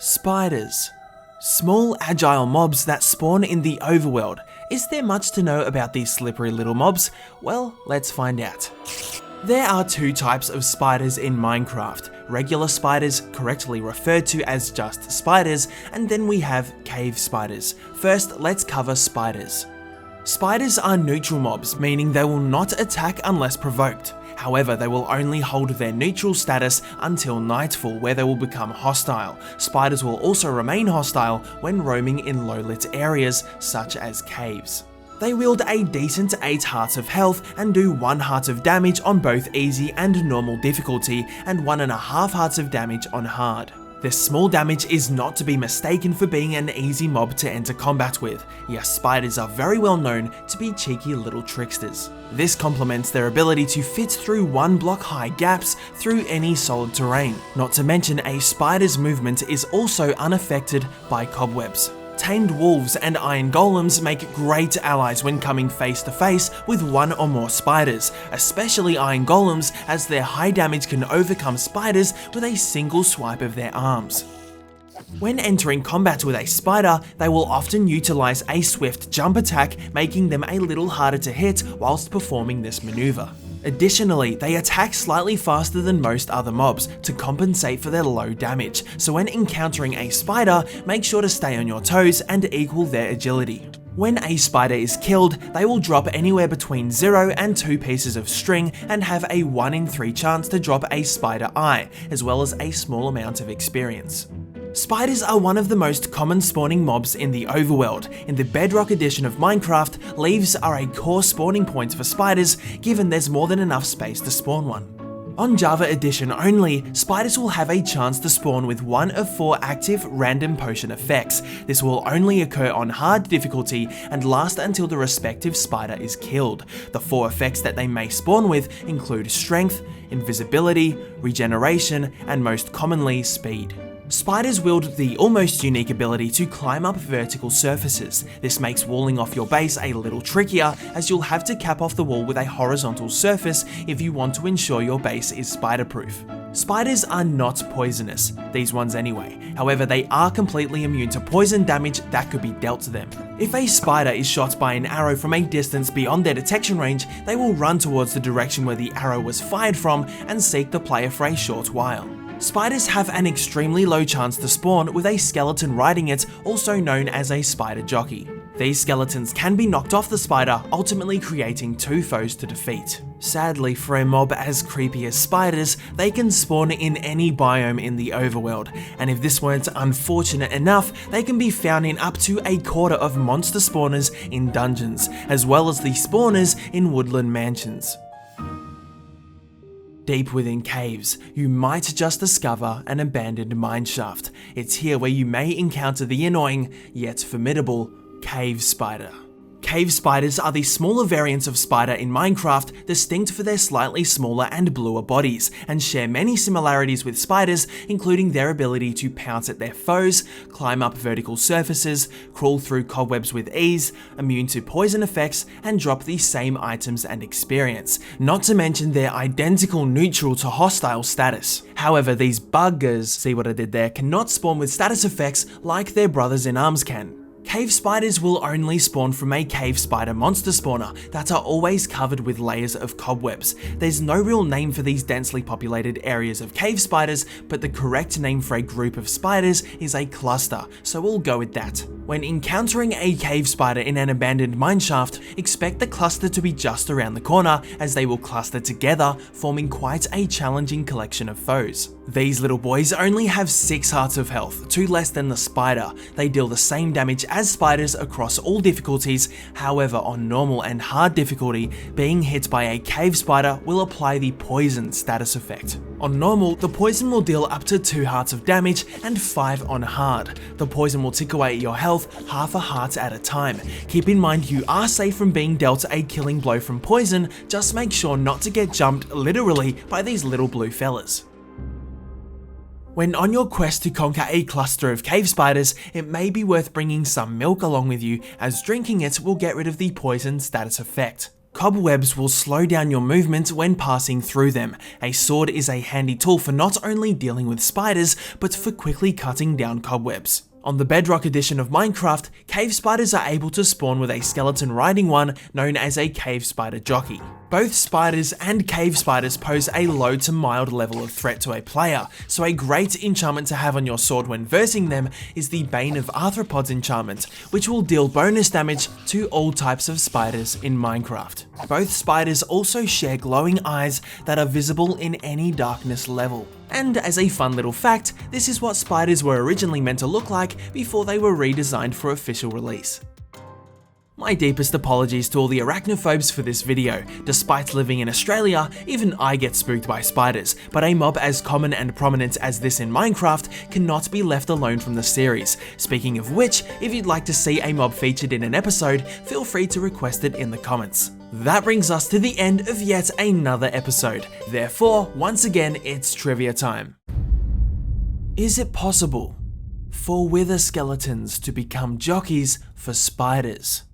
Spiders. Small, agile mobs that spawn in the overworld. Is there much to know about these slippery little mobs? Well, let's find out. There are two types of spiders in Minecraft. Regular spiders, correctly referred to as just spiders, and then we have cave spiders. First, let's cover spiders. Spiders are neutral mobs, meaning they will not attack unless provoked. However, they will only hold their neutral status until nightfall, where they will become hostile. Spiders will also remain hostile when roaming in low-lit areas, such as caves. They wield a decent 8 hearts of health and do 1 heart of damage on both easy and normal difficulty, and 1.5 hearts of damage on hard. This small damage is not to be mistaken for being an easy mob to enter combat with. Yes, spiders are very well known to be cheeky little tricksters. This complements their ability to fit through 1 block high gaps through any solid terrain. Not to mention, a spider's movement is also unaffected by cobwebs. Tamed wolves and iron golems make great allies when coming face to face with 1 or more spiders, especially iron golems, as their high damage can overcome spiders with a single swipe of their arms. When entering combat with a spider, they will often utilize a swift jump attack, making them a little harder to hit whilst performing this maneuver. Additionally, they attack slightly faster than most other mobs to compensate for their low damage, so when encountering a spider, make sure to stay on your toes and equal their agility. When a spider is killed, they will drop anywhere between 0 and 2 pieces of string and have a 1 in 3 chance to drop a spider eye, as well as a small amount of experience. Spiders are one of the most common spawning mobs in the overworld. In the Bedrock edition of Minecraft, leaves are a core spawning point for spiders, given there's more than enough space to spawn one. On Java edition only, spiders will have a chance to spawn with 1 of 4 active random potion effects. This will only occur on hard difficulty and last until the respective spider is killed. The 4 effects that they may spawn with include strength, invisibility, regeneration, and most commonly speed. Spiders wield the almost unique ability to climb up vertical surfaces. This makes walling off your base a little trickier, as you'll have to cap off the wall with a horizontal surface if you want to ensure your base is spider-proof. Spiders are not poisonous, these ones anyway. However, they are completely immune to poison damage that could be dealt to them. If a spider is shot by an arrow from a distance beyond their detection range, they will run towards the direction where the arrow was fired from and seek the player for a short while. Spiders have an extremely low chance to spawn with a skeleton riding it, also known as a spider jockey. These skeletons can be knocked off the spider, ultimately creating 2 foes to defeat. Sadly, for a mob as creepy as spiders, they can spawn in any biome in the overworld, and if this weren't unfortunate enough, they can be found in up to a quarter of monster spawners in dungeons, as well as the spawners in woodland mansions. Deep within caves, you might just discover an abandoned mineshaft. It's here where you may encounter the annoying, yet formidable, cave spider. Cave spiders are the smaller variants of spider in Minecraft, distinct for their slightly smaller and bluer bodies, and share many similarities with spiders, including their ability to pounce at their foes, climb up vertical surfaces, crawl through cobwebs with ease, immune to poison effects, and drop the same items and experience, not to mention their identical neutral to hostile status. However, these buggers, see what I did there, cannot spawn with status effects like their brothers in arms can. Cave spiders will only spawn from a cave spider monster spawner that are always covered with layers of cobwebs. There's no real name for these densely populated areas of cave spiders, but the correct name for a group of spiders is a cluster, so we'll go with that. When encountering a cave spider in an abandoned mineshaft, expect the cluster to be just around the corner, as they will cluster together, forming quite a challenging collection of foes. These little boys only have 6 hearts of health, 2 less than the spider. They deal the same damage as spiders across all difficulties. However, on normal and hard difficulty, being hit by a cave spider will apply the poison status effect. On normal, the poison will deal up to 2 hearts of damage and 5 on hard. The poison will tick away at your health half a heart at a time. Keep in mind you are safe from being dealt a killing blow from poison, just make sure not to get jumped literally by these little blue fellas. When on your quest to conquer a cluster of cave spiders, it may be worth bringing some milk along with you, as drinking it will get rid of the poison status effect. Cobwebs will slow down your movement when passing through them. A sword is a handy tool for not only dealing with spiders, but for quickly cutting down cobwebs. On the Bedrock edition of Minecraft, cave spiders are able to spawn with a skeleton riding one known as a cave spider jockey. Both spiders and cave spiders pose a low to mild level of threat to a player, so a great enchantment to have on your sword when versing them is the Bane of Arthropods enchantment, which will deal bonus damage to all types of spiders in Minecraft. Both spiders also share glowing eyes that are visible in any darkness level. And as a fun little fact, this is what spiders were originally meant to look like before they were redesigned for official release. My deepest apologies to all the arachnophobes for this video. Despite living in Australia, even I get spooked by spiders, but a mob as common and prominent as this in Minecraft cannot be left alone from the series. Speaking of which, if you'd like to see a mob featured in an episode, feel free to request it in the comments. That brings us to the end of yet another episode. Therefore, once again, it's trivia time. Is it possible for wither skeletons to become jockeys for spiders?